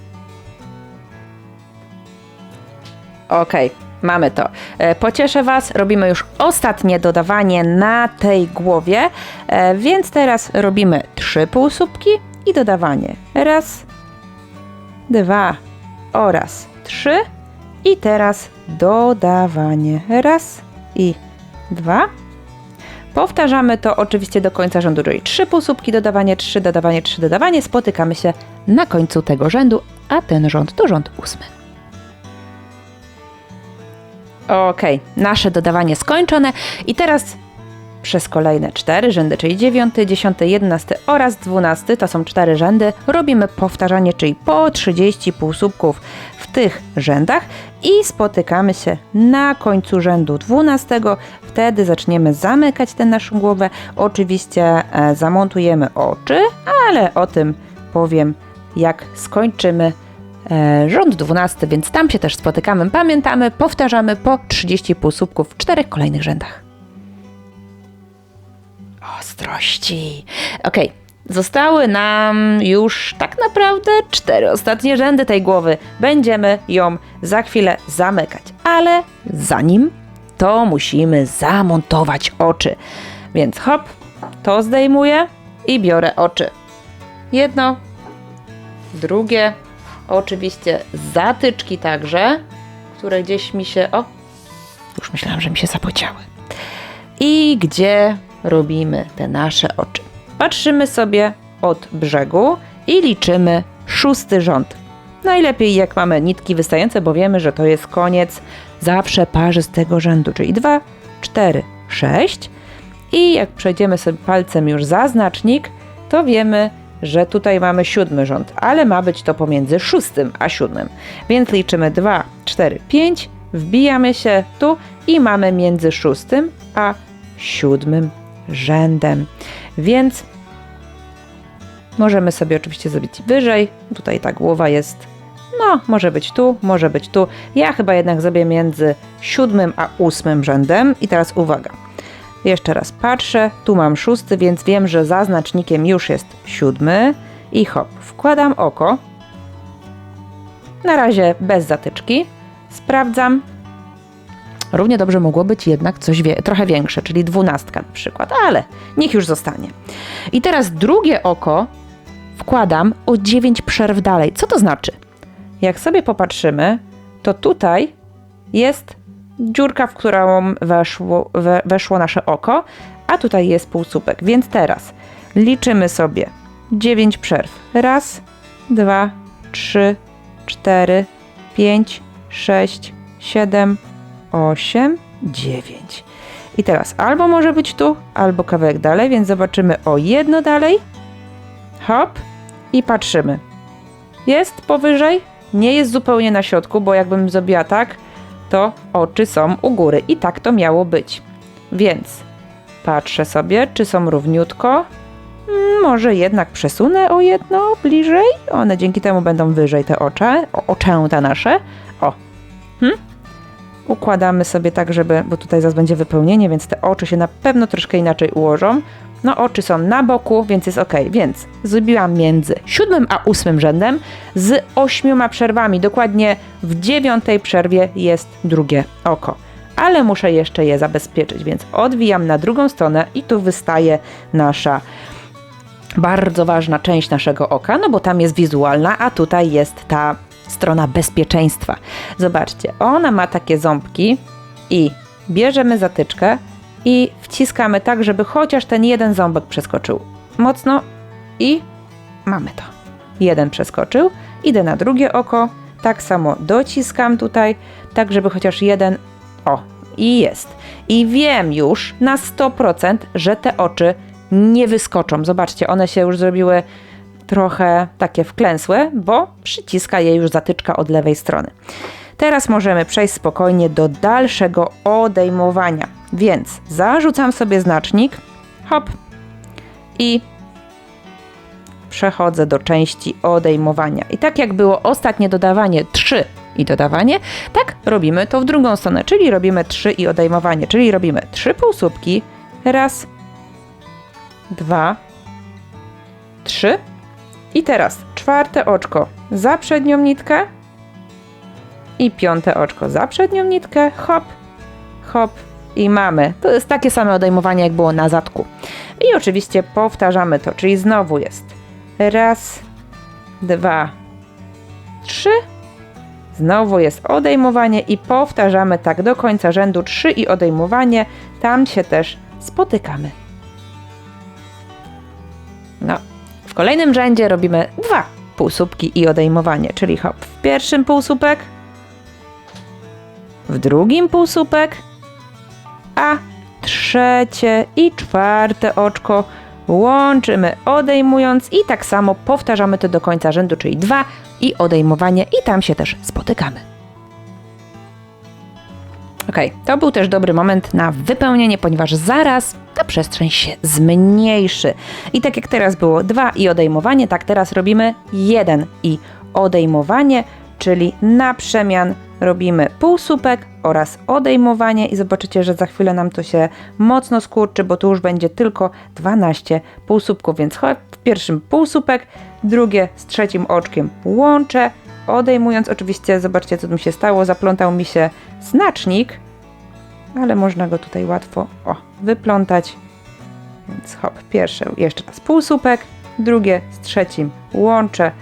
Ok, mamy to. Pocieszę Was, robimy już ostatnie dodawanie na tej głowie, więc teraz robimy 3 półsłupki i dodawanie. Raz, 2 oraz 3 i teraz dodawanie. Raz i 2. Powtarzamy to oczywiście do końca rzędu, czyli 3 półsłupki, dodawanie, 3, dodawanie, 3, dodawanie. Spotykamy się na końcu tego rzędu, a ten rząd to rząd 8. Ok, nasze dodawanie skończone i teraz przez kolejne 4 rzędy, czyli 9, 10, 11 oraz 12, to są 4 rzędy, robimy powtarzanie, czyli po 30 półsłupków w tych rzędach i spotykamy się na końcu rzędu 12. Wtedy zaczniemy zamykać tę naszą głowę. Oczywiście zamontujemy oczy, ale o tym powiem, jak skończymy rząd 12, więc tam się też spotykamy. Pamiętamy, powtarzamy po 30 półsłupków w 4 kolejnych rzędach. Ostrości. Ok, zostały nam już tak naprawdę 4 ostatnie rzędy tej głowy. Będziemy ją za chwilę zamykać, ale zanim to musimy zamontować oczy. Więc hop, to zdejmuję i biorę oczy. Jedno, drugie, oczywiście zatyczki także, które gdzieś mi się, już myślałam, że mi się zapociały. I gdzie robimy te nasze oczy? Patrzymy sobie od brzegu i liczymy 6. rząd. Najlepiej jak mamy nitki wystające, bo wiemy, że to jest koniec zawsze parzystego rzędu, czyli 2, 4, 6. I jak przejdziemy sobie palcem już za znacznik, to wiemy, że tutaj mamy 7. rząd, ale ma być to pomiędzy 6. a 7. Więc liczymy 2, 4, 5, wbijamy się tu i mamy między 6. a 7. rzędem. Więc możemy sobie oczywiście zrobić wyżej. Tutaj ta głowa jest, może być tu, może być tu. Ja chyba jednak zrobię między 7. a 8. rzędem. I teraz uwaga. Jeszcze raz patrzę, tu mam 6, więc wiem, że za znacznikiem już jest 7. I hop, wkładam oko. Na razie bez zatyczki. Sprawdzam. Równie dobrze mogło być jednak coś trochę większe, czyli 12 na przykład, ale niech już zostanie. I teraz drugie oko wkładam o 9 przerw dalej. Co to znaczy? Jak sobie popatrzymy, to tutaj jest dziurka, w którą weszło nasze oko, a tutaj jest półsłupek. Więc teraz liczymy sobie 9 przerw. Raz, 2, 3, 4, 5, 6, 7, 8, 9. I teraz albo może być tu, albo kawałek dalej, więc zobaczymy o jedno dalej. Hop i patrzymy. Jest powyżej, nie jest zupełnie na środku, bo jakbym zrobiła tak, to oczy są u góry i tak to miało być. Więc patrzę sobie, czy są równiutko. Może jednak przesunę o jedno bliżej. One dzięki temu będą wyżej te oczęta nasze. Układamy sobie tak, bo tutaj zaraz będzie wypełnienie, więc te oczy się na pewno troszkę inaczej ułożą. Oczy są na boku, więc jest ok. Więc zrobiłam między 7. a 8. rzędem z 8 przerwami. Dokładnie w 9. przerwie jest drugie oko. Ale muszę jeszcze je zabezpieczyć, więc odwijam na drugą stronę i tu wystaje nasza bardzo ważna część naszego oka, bo tam jest wizualna, a tutaj jest ta strona bezpieczeństwa. Zobaczcie, ona ma takie ząbki i bierzemy zatyczkę i wciskamy tak, żeby chociaż ten jeden ząbek przeskoczył mocno i mamy to. Jeden przeskoczył, idę na drugie oko, tak samo dociskam tutaj, tak żeby chociaż jeden, i jest. I wiem już na 100%, że te oczy nie wyskoczą. Zobaczcie, one się już zrobiły trochę takie wklęsłe, bo przyciska je już zatyczka od lewej strony. Teraz możemy przejść spokojnie do dalszego odejmowania, więc zarzucam sobie znacznik, hop, i przechodzę do części odejmowania. I tak jak było ostatnie dodawanie 3 i dodawanie, tak robimy to w drugą stronę, czyli robimy 3 i odejmowanie, czyli robimy 3 półsłupki, raz, 2, 3 i teraz 4 oczko za przednią nitkę i 5 oczko za przednią nitkę, hop, hop i mamy. To jest takie same odejmowanie, jak było na zadku. I oczywiście powtarzamy to, czyli znowu jest raz, 2, 3, znowu jest odejmowanie i powtarzamy tak do końca rzędu 3 i odejmowanie, tam się też spotykamy. No, w kolejnym rzędzie robimy 2 półsłupki i odejmowanie, czyli hop, w pierwszym półsłupek, w drugim półsłupek, a trzecie i 4 oczko łączymy odejmując i tak samo powtarzamy to do końca rzędu, czyli 2 i odejmowanie i tam się też spotykamy. Ok, to był też dobry moment na wypełnienie, ponieważ zaraz ta przestrzeń się zmniejszy. I tak jak teraz było 2 i odejmowanie, tak teraz robimy 1 i odejmowanie, czyli na przemian robimy półsłupek oraz odejmowanie i zobaczycie, że za chwilę nam to się mocno skurczy, bo tu już będzie tylko 12 półsłupków, więc w pierwszym półsłupek, drugie z trzecim oczkiem łączę, odejmując, oczywiście zobaczcie, co tu mi się stało, zaplątał mi się znacznik, ale można go tutaj łatwo wyplątać, więc hop, pierwsze jeszcze raz półsłupek, drugie z trzecim łączę,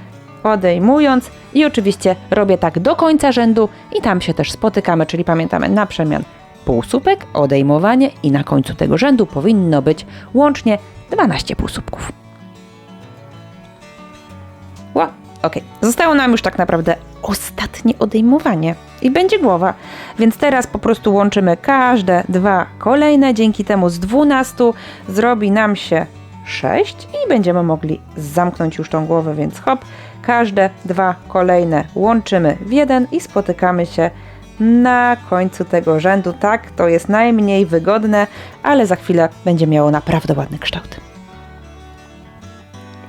odejmując i oczywiście robię tak do końca rzędu i tam się też spotykamy, czyli pamiętamy na przemian półsłupek, odejmowanie i na końcu tego rzędu powinno być łącznie 12 półsłupków. Ok, zostało nam już tak naprawdę ostatnie odejmowanie i będzie głowa, więc teraz po prostu łączymy każde 2 kolejne, dzięki temu z 12 zrobi nam się 6 i będziemy mogli zamknąć już tą głowę, więc hop, każde 2 kolejne łączymy w 1 i spotykamy się na końcu tego rzędu. Tak, to jest najmniej wygodne, ale za chwilę będzie miało naprawdę ładny kształt.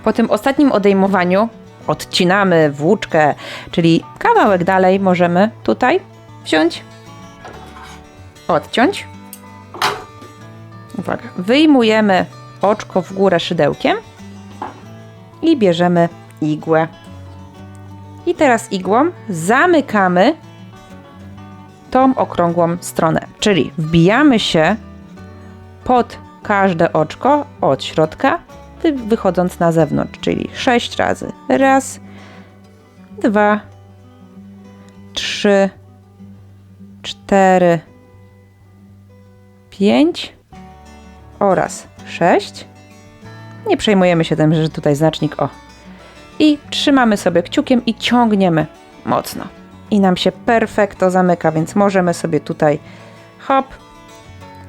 Po tym ostatnim odejmowaniu odcinamy włóczkę, czyli kawałek dalej możemy tutaj wziąć, odciąć. Uwaga, wyjmujemy oczko w górę szydełkiem i bierzemy igłę. I teraz igłą zamykamy tą okrągłą stronę, czyli wbijamy się pod każde oczko od środka, wychodząc na zewnątrz, czyli 6 razy. Raz, 2, 3, 4, 5 oraz 6. Nie przejmujemy się tym, że tutaj znacznik I trzymamy sobie kciukiem i ciągniemy mocno. I nam się perfekto zamyka, więc możemy sobie tutaj hop,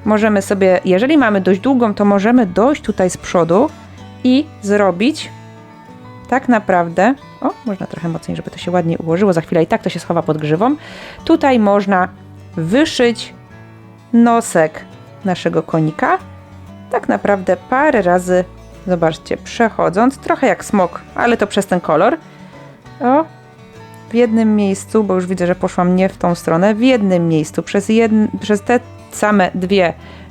możemy sobie, jeżeli mamy dość długą, to możemy dojść tutaj z przodu i zrobić tak naprawdę, można trochę mocniej, żeby to się ładnie ułożyło, za chwilę i tak to się schowa pod grzywą. Tutaj można wyszyć nosek naszego konika, tak naprawdę parę razy, zobaczcie, przechodząc, trochę jak smok, ale to przez ten kolor. W jednym miejscu, bo już widzę, że poszłam nie w tą stronę, w jednym miejscu, przez te same 2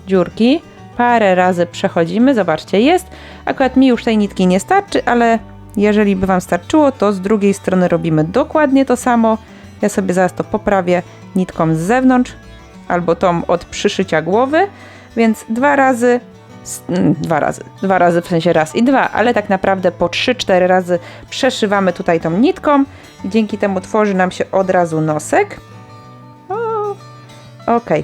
dziurki, parę razy przechodzimy, zobaczcie, jest. Akurat mi już tej nitki nie starczy, ale jeżeli by Wam starczyło, to z drugiej strony robimy dokładnie to samo. Ja sobie zaraz to poprawię nitką z zewnątrz, albo tą od przyszycia głowy, więc 2 razy, w sensie raz i 2, ale tak naprawdę po 3-4 razy przeszywamy tutaj tą nitką i dzięki temu tworzy nam się od razu nosek. Okej.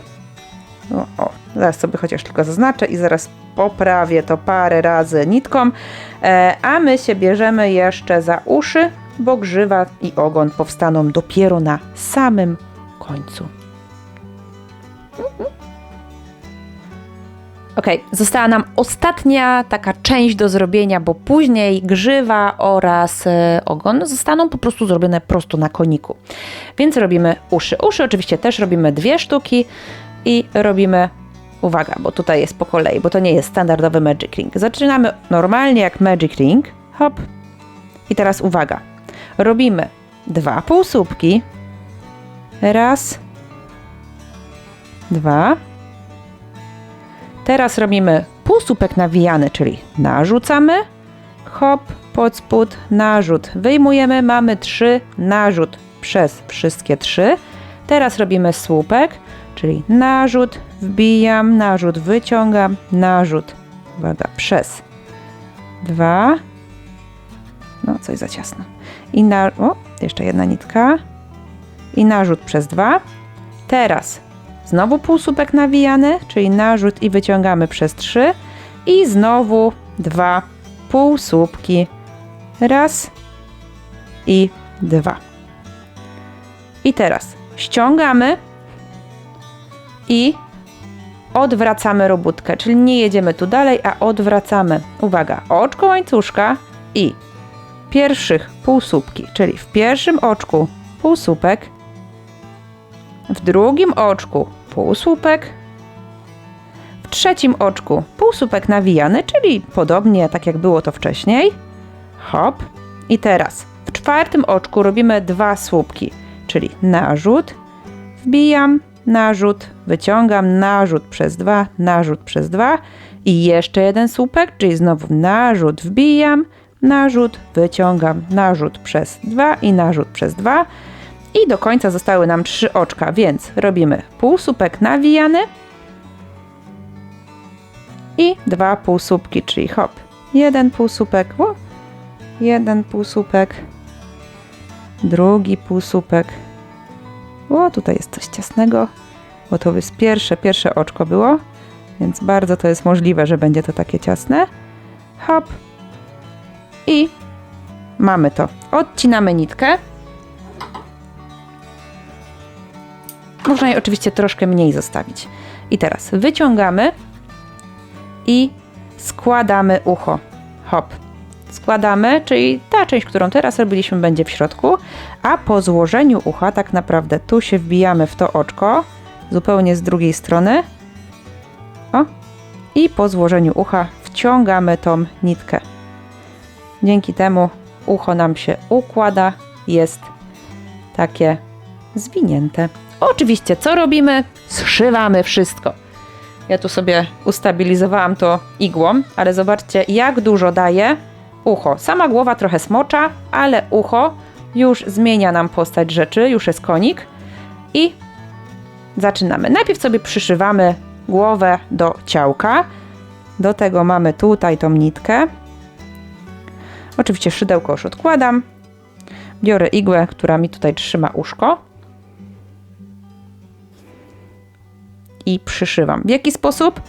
Zaraz sobie chociaż tylko zaznaczę i zaraz poprawię to parę razy nitką, a my się bierzemy jeszcze za uszy, bo grzywa i ogon powstaną dopiero na samym końcu. Ok, została nam ostatnia taka część do zrobienia, bo później grzywa oraz ogon zostaną po prostu zrobione prosto na koniku. Więc robimy uszy. Uszy oczywiście też robimy 2 sztuki i robimy, uwaga, bo tutaj jest po kolei, bo to nie jest standardowy Magic Ring. Zaczynamy normalnie jak Magic Ring, hop. I teraz uwaga, robimy 2 półsłupki, raz, 2. Teraz robimy półsłupek nawijany, czyli narzucamy, hop, pod spód, narzut, wyjmujemy, mamy 3, narzut przez wszystkie 3. Teraz robimy słupek, czyli narzut, wbijam, narzut, wyciągam, narzut, uwaga, przez 2, no coś za ciasno, i jeszcze jedna nitka, i narzut przez 2. Teraz znowu półsłupek nawijany, czyli narzut i wyciągamy przez 3 i znowu 2 półsłupki, raz i 2. I teraz ściągamy i odwracamy robótkę, czyli nie jedziemy tu dalej, a odwracamy. Uwaga, oczko łańcuszka i pierwszych półsłupki, czyli w pierwszym oczku półsłupek, w drugim oczku półsłupek, w trzecim oczku półsłupek nawijany, czyli podobnie tak jak było to wcześniej, hop, i teraz w czwartym oczku robimy 2 słupki, czyli narzut, wbijam, narzut, wyciągam, narzut przez 2, narzut przez 2 i jeszcze jeden słupek, czyli znowu narzut, wbijam, narzut, wyciągam, narzut przez 2 i narzut przez 2. I do końca zostały nam 3 oczka, więc robimy półsłupek nawijany i 2 półsłupki, czyli hop, 1 półsłupek, jeden półsłupek, drugi półsłupek, tutaj jest coś ciasnego, bo to jest pierwsze oczko było, więc bardzo to jest możliwe, że będzie to takie ciasne, hop, i mamy to. Odcinamy nitkę. Można jej oczywiście troszkę mniej zostawić. I teraz wyciągamy i składamy ucho. Hop. Składamy, czyli ta część, którą teraz robiliśmy, będzie w środku, a po złożeniu ucha tak naprawdę tu się wbijamy w to oczko, zupełnie z drugiej strony. I po złożeniu ucha wciągamy tą nitkę. Dzięki temu ucho nam się układa, jest takie zwinięte. Oczywiście, co robimy? Zszywamy wszystko. Ja tu sobie ustabilizowałam to igłą, ale zobaczcie, jak dużo daje ucho. Sama głowa trochę smocza, ale ucho już zmienia nam postać rzeczy, już jest konik. I zaczynamy. Najpierw sobie przyszywamy głowę do ciałka. Do tego mamy tutaj tą nitkę. Oczywiście szydełko już odkładam. Biorę igłę, która mi tutaj trzyma uszko. I przyszywam. W jaki sposób?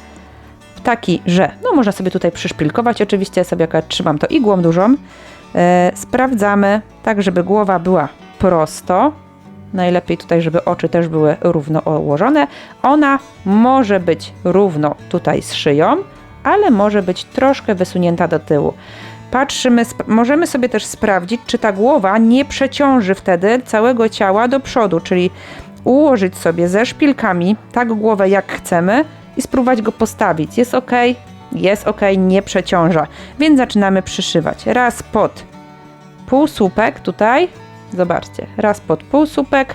Taki, że można sobie tutaj przyszpilkować. Oczywiście sobie jak trzymam to igłą dużą. Sprawdzamy tak, żeby głowa była prosto. Najlepiej tutaj, żeby oczy też były równo ułożone. Ona może być równo tutaj z szyją, ale może być troszkę wysunięta do tyłu. Patrzymy, możemy sobie też sprawdzić, czy ta głowa nie przeciąży wtedy całego ciała do przodu, czyli ułożyć sobie ze szpilkami tak głowę jak chcemy i spróbować go postawić. Jest ok, nie przeciąża. Więc zaczynamy przyszywać. Raz pod półsłupek tutaj, zobaczcie, raz pod półsłupek,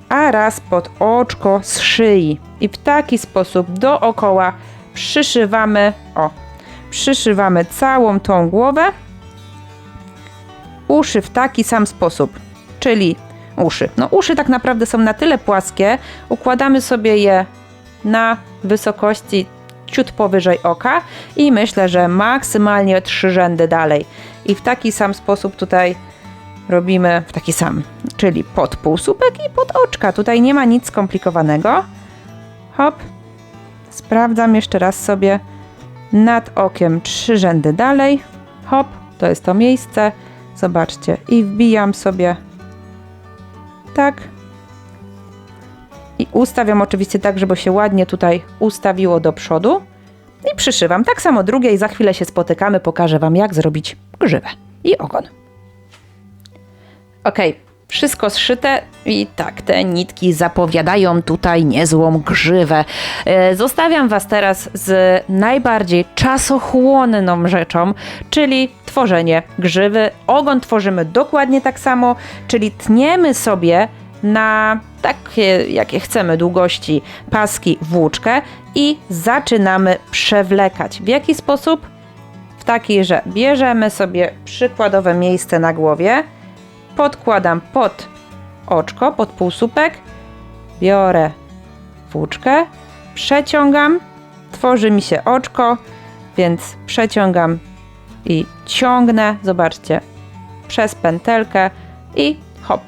a raz pod oczko z szyi. I w taki sposób dookoła przyszywamy, przyszywamy całą tą głowę. Uszy w taki sam sposób, czyli uszy. Uszy tak naprawdę są na tyle płaskie, układamy sobie je na wysokości ciut powyżej oka i myślę, że maksymalnie 3 rzędy dalej. I w taki sam sposób tutaj robimy, w taki sam, czyli pod półsłupek i pod oczka. Tutaj nie ma nic skomplikowanego. Hop. Sprawdzam jeszcze raz sobie nad okiem 3 rzędy dalej. Hop, to jest to miejsce. Zobaczcie. I wbijam sobie tak. I ustawiam oczywiście tak, żeby się ładnie tutaj ustawiło do przodu. I przyszywam. Tak samo drugie i za chwilę się spotykamy. Pokażę Wam, jak zrobić grzywę i ogon. Ok, wszystko zszyte i tak, te nitki zapowiadają tutaj niezłą grzywę. Zostawiam Was teraz z najbardziej czasochłonną rzeczą, czyli tworzenie grzywy. Ogon tworzymy dokładnie tak samo, czyli tniemy sobie na takie, jakie chcemy długości paski włóczkę i zaczynamy przewlekać. W jaki sposób? W taki, że bierzemy sobie przykładowe miejsce na głowie, podkładam pod oczko, pod półsłupek, biorę włóczkę, przeciągam, tworzy mi się oczko, więc przeciągam i ciągnę, zobaczcie, przez pętelkę i hop.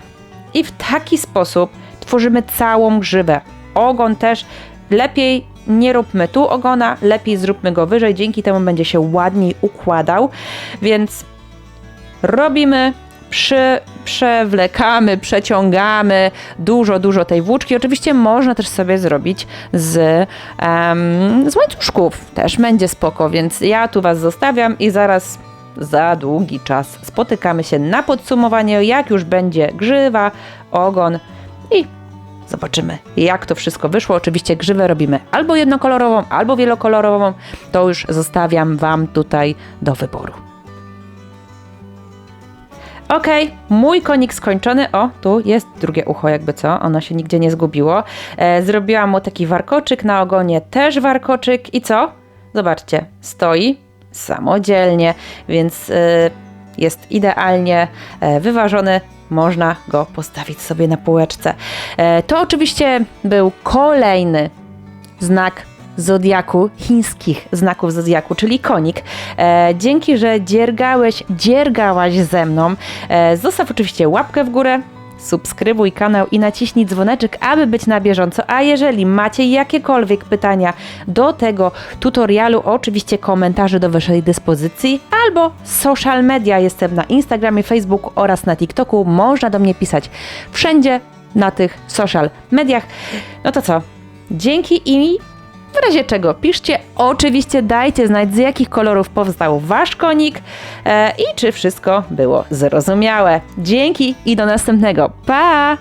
I w taki sposób tworzymy całą grzywę. Ogon też lepiej nie róbmy tu ogona, lepiej zróbmy go wyżej, dzięki temu będzie się ładniej układał, więc robimy, przewlekamy, przeciągamy dużo tej włóczki. Oczywiście można też sobie zrobić z łańcuszków, też będzie spoko, więc ja tu Was zostawiam i zaraz za długi czas spotykamy się na podsumowanie, jak już będzie grzywa, ogon i zobaczymy, jak to wszystko wyszło. Oczywiście grzywę robimy albo jednokolorową, albo wielokolorową. To już zostawiam Wam tutaj do wyboru. Ok, mój konik skończony. O, tu jest drugie ucho, jakby co, ono się nigdzie nie zgubiło. Zrobiłam mu taki warkoczyk, na ogonie też warkoczyk i co? Zobaczcie, stoi samodzielnie, więc jest idealnie wyważony. Można go postawić sobie na półeczce. To oczywiście był kolejny znak zodiaku, chińskich znaków zodiaku, czyli konik. Dzięki, że dziergałaś ze mną. Zostaw oczywiście łapkę w górę, subskrybuj kanał i naciśnij dzwoneczek, aby być na bieżąco. A jeżeli macie jakiekolwiek pytania do tego tutorialu, oczywiście komentarze do waszej dyspozycji albo social media. Jestem na Instagramie, Facebooku oraz na TikToku. Można do mnie pisać wszędzie na tych social mediach. No to co? Dzięki i w razie czego piszcie, oczywiście dajcie znać, z jakich kolorów powstał wasz konik i czy wszystko było zrozumiałe. Dzięki i do następnego. Pa!